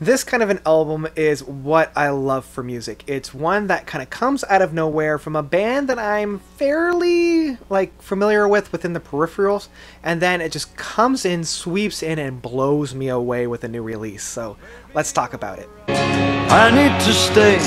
This kind of an album is what I love for music. It's one that kind of comes out of nowhere from a band that I'm fairly familiar with within the peripherals, and then it just comes in, sweeps in, and blows me away with a new release. So let's talk about it. I need to stay,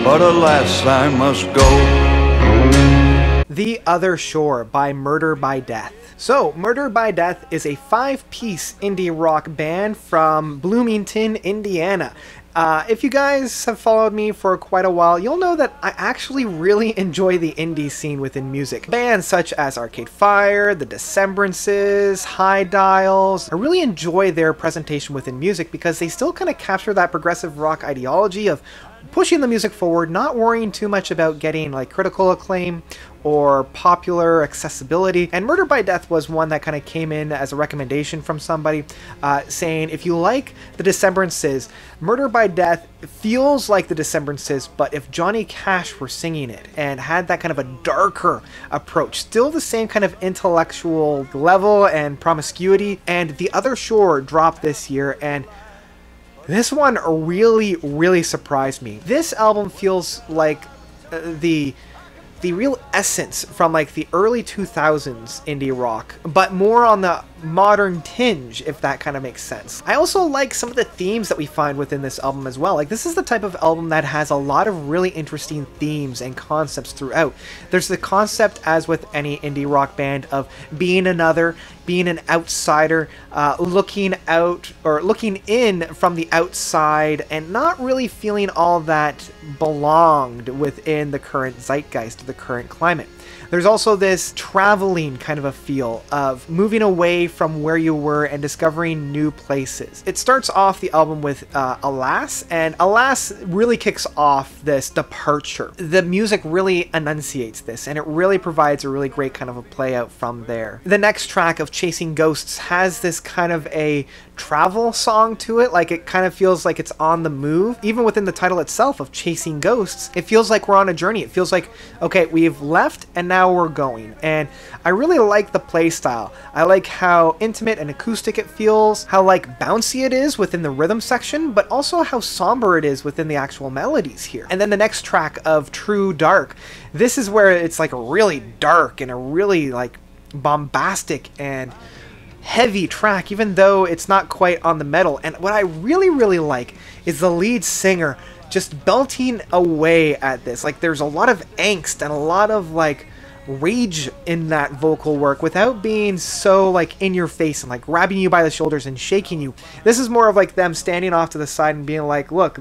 but alas I must go. The Other Shore by Murder by Death. So, Murder by Death is a 5-piece indie rock band from Bloomington, Indiana. If you guys have followed me for quite a while, you'll know that I actually really enjoy the indie scene within music. Bands such as Arcade Fire, The Decembrances, High Dials. I really enjoy their presentation within music because they still kind of capture that progressive rock ideology of pushing the music forward, not worrying too much about getting critical acclaim or popular accessibility. And Murder by Death was one that kind of came in as a recommendation from somebody saying, if you like The Decembrances, Murder by Death feels like The Decembrances, but if Johnny Cash were singing it and had that kind of a darker approach, still the same kind of intellectual level and promiscuity. And The Other Shore dropped this year, and this one really surprised me. This album feels like the real essence from the early 2000s indie rock, but more on the modern tinge, if that kind of makes sense. I also like some of the themes that we find within this album as well. This is the type of album that has a lot of really interesting themes and concepts throughout. There's the concept, as with any indie rock band, of being another, being an outsider, looking out or looking in from the outside and not really feeling all that belonged within the current zeitgeist, the current climate. There's also this traveling kind of a feel of moving away from where you were and discovering new places. It starts off the album with Alas, and Alas really kicks off this departure. The music really enunciates this, and it really provides a really great kind of a play out from there. The next track of Chasing Ghosts has this kind of a travel song to it. It kind of feels like it's on the move. Even within the title itself of Chasing Ghosts, it feels like we're on a journey. It feels like, okay, we've left and now we're going. And I really like the play style. I like how intimate and acoustic it feels, how bouncy it is within the rhythm section, but also how somber it is within the actual melodies here. And then the next track of True Dark, this is where it's really dark and a really bombastic and heavy track, even though it's not quite on the metal. And what I really like is the lead singer just belting away at this. There's a lot of angst and a lot of rage in that vocal work without being so in your face and grabbing you by the shoulders and shaking you. This is more of them standing off to the side and being look,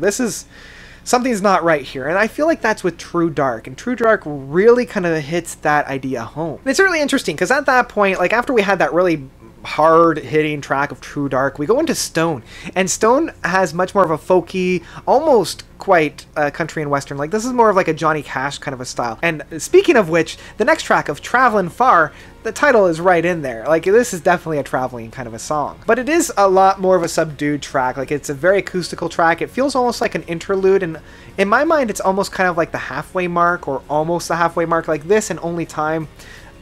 something's not right here. And I feel like that's with True Dark, and True Dark really kind of hits that idea home. And it's really interesting because at that point, after we had that really hard-hitting track of True Dark, we go into Stone, and Stone has much more of a folky, almost quite country and western. This is more of a Johnny Cash kind of a style. And speaking of which, the next track of Travelin' Far, the title is right in there. This is definitely a traveling kind of a song. But it is a lot more of a subdued track. It's a very acoustical track. It feels almost like an interlude, and in my mind, it's almost kind of the halfway mark, or almost the halfway mark. This and Only Time.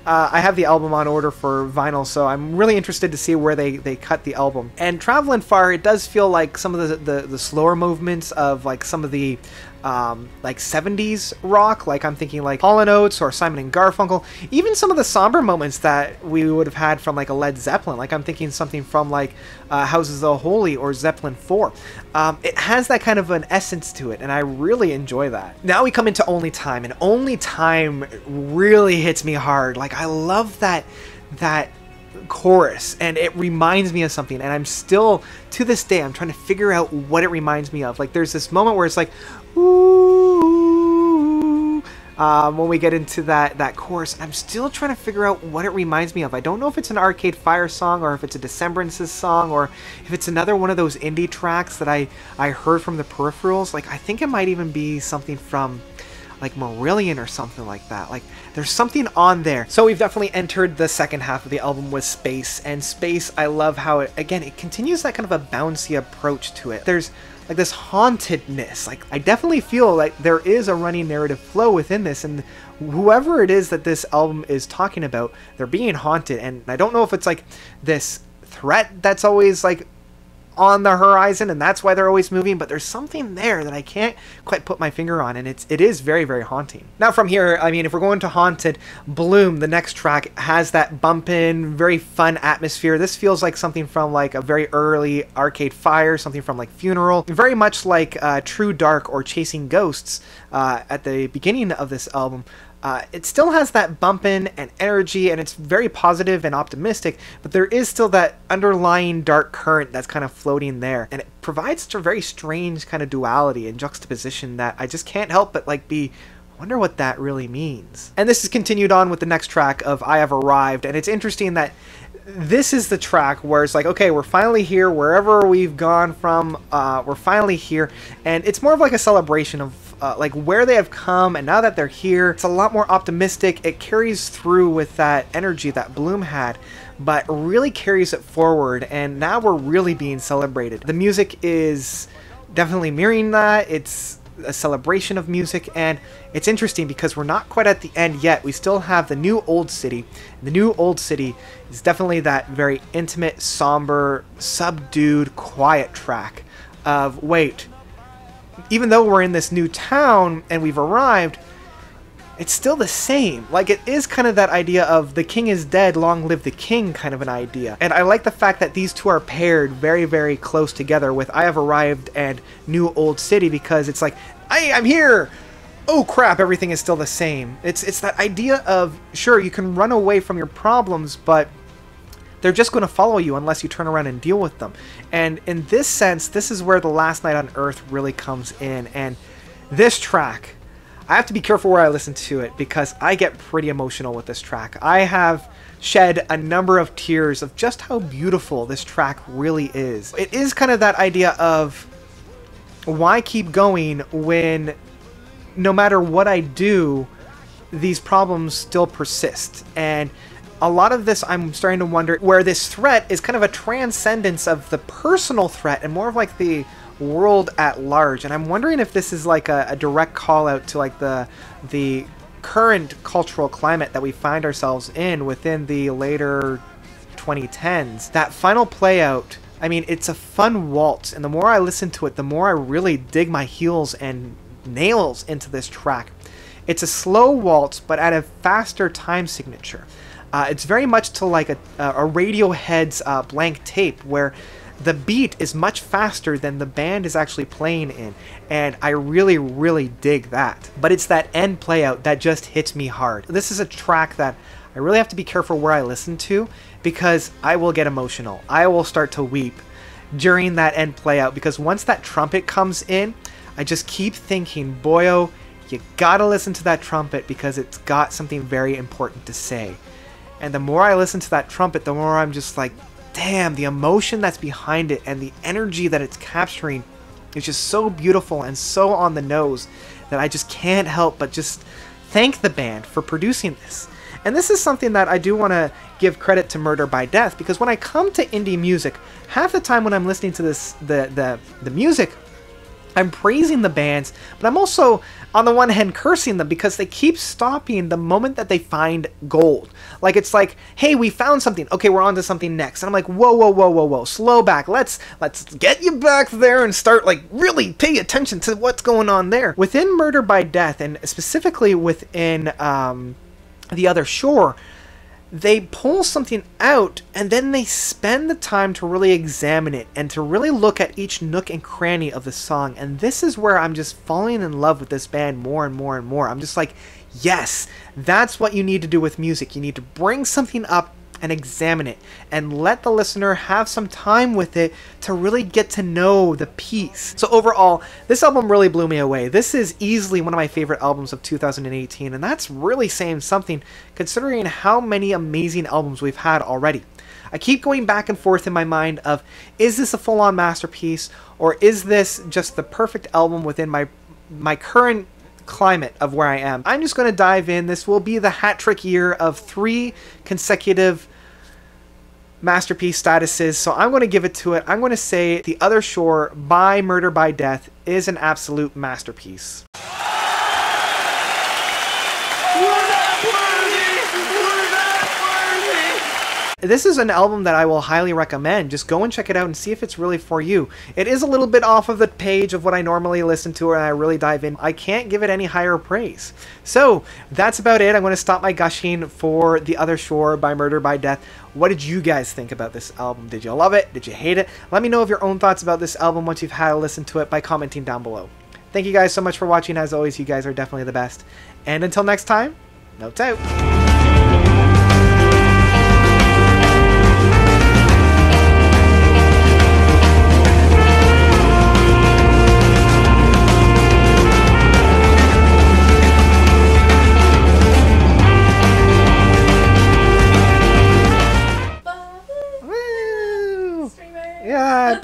I have the album on order for vinyl, so I'm really interested to see where they cut the album. And Travelin' Far, it does feel like some of the slower movements of some of the 70s rock. I'm thinking Hall & Oates or Simon and Garfunkel. Even some of the somber moments that we would have had from a Led Zeppelin. I'm thinking something from Houses of the Holy or Zeppelin 4. It has that kind of an essence to it, and I really enjoy that. Now we come into Only Time, and Only Time really hits me hard. I love that chorus, and it reminds me of something, and I'm still, to this day, I'm trying to figure out what it reminds me of. There's this moment where it's ooh, when we get into that chorus, and I'm still trying to figure out what it reminds me of. I don't know if it's an Arcade Fire song, or if it's a Decembrances song, or if it's another one of those indie tracks that I heard from the peripherals. I think it might even be something from Marillion or something like that. There's something on there. So we've definitely entered the second half of the album with Space, and Space, I love how it continues that kind of a bouncy approach to it. There's this hauntedness. I definitely feel there is a running narrative flow within this, and whoever it is that this album is talking about, they're being haunted. And I don't know if it's this threat that's always on the horizon, and that's why they're always moving, but there's something there that I can't quite put my finger on, and it is very, very haunting. Now from here, I mean, if we're going to Haunted, Bloom, the next track, has that bumpin', very fun atmosphere. This feels like something from like a very early Arcade Fire, something from like Funeral, very much like True Dark or Chasing Ghosts at the beginning of this album. It still has that bumpin' and energy, and it's very positive and optimistic, but there is still that underlying dark current that's kind of floating there, and it provides such a very strange kind of duality and juxtaposition that I just can't help but like wonder what that really means. And this is continued on with the next track of I Have Arrived, and it's interesting that this is the track where it's like, okay, we're finally here, wherever we've gone from, we're finally here, and it's more of like a celebration of like where they have come, and now that they're here, it's a lot more optimistic. It carries through with that energy that Bloom had, but really carries it forward, and now we're really being celebrated. The music is definitely mirroring that. It's a celebration of music, and it's interesting because we're not quite at the end yet. We still have the New Old City. The New Old City is definitely that very intimate, somber, subdued, quiet track of, wait, even though we're in this new town and we've arrived, it's still the same. Like, it is kind of that idea of the king is dead, long live the king kind of an idea. And I like the fact that these two are paired very, very close together with I Have Arrived and New Old City, because it's like, I'm here! Oh crap, everything is still the same. It's that idea of, sure, you can run away from your problems, but they're just going to follow you unless you turn around and deal with them. And in this sense, this is where The Last Night on Earth really comes in. And this track, I have to be careful where I listen to it because I get pretty emotional with this track. I have shed a number of tears of just how beautiful this track really is. It is kind of that idea of, why keep going when no matter what I do, these problems still persist? And a lot of this, I'm starting to wonder where this threat is kind of a transcendence of the personal threat and more of like the world at large. And I'm wondering if this is like a direct call out to like the current cultural climate that we find ourselves in within the later 2010s. That final play out, I mean, it's a fun waltz, and the more I listen to it, the more I really dig my heels and nails into this track. It's a slow waltz, but at a faster time signature. It's very much to like a Radiohead's Blank Tape, where the beat is much faster than the band is actually playing in, and I really, really dig that. But it's that end play out that just hits me hard. This is a track that I really have to be careful where I listen to, because I will get emotional. I will start to weep during that end play out, because once that trumpet comes in, I just keep thinking, boyo, you gotta listen to that trumpet because it's got something very important to say. And the more I listen to that trumpet, the more I'm just like, damn, the emotion that's behind it and the energy that it's capturing is just so beautiful and so on the nose that I just can't help but just thank the band for producing this. And this is something that I do want to give credit to Murder by Death, because when I come to indie music, half the time when I'm listening to this, the music, I'm praising the bands, but I'm also, on the one hand, cursing them because they keep stopping the moment that they find gold. Like, it's like, hey, we found something. Okay, we're on to something next. And I'm like, whoa, whoa, whoa, whoa, whoa. Slow back. Let's get you back there and start, like, really pay attention to what's going on there. Within Murder by Death, and specifically within The Other Shore, they pull something out and then they spend the time to really examine it and to really look at each nook and cranny of the song. And this is where I'm just falling in love with this band more and more and more. I'm just like, yes, that's what you need to do with music. You need to bring something up and examine it and let the listener have some time with it to really get to know the piece. So overall, this album really blew me away. This is easily one of my favorite albums of 2018, and that's really saying something considering how many amazing albums we've had already. I keep going back and forth in my mind of, is this a full-on masterpiece, or is this just the perfect album within my current climate of where I am? I'm just going to dive in. This will be the hat trick year of 3 consecutive masterpiece statuses, so I'm going to give it to it. I'm going to say The Other Shore by Murder by Death is an absolute masterpiece. This is an album that I will highly recommend. Just go and check it out and see if it's really for you. It is a little bit off of the page of what I normally listen to and I really dive in. I can't give it any higher praise. So that's about it. I'm going to stop my gushing for The Other Shore by Murder by Death. What did you guys think about this album? Did you love it? Did you hate it? Let me know of your own thoughts about this album once you've had a listen to it by commenting down below. Thank you guys so much for watching. As always, you guys are definitely the best. And until next time, notes out. Yeah.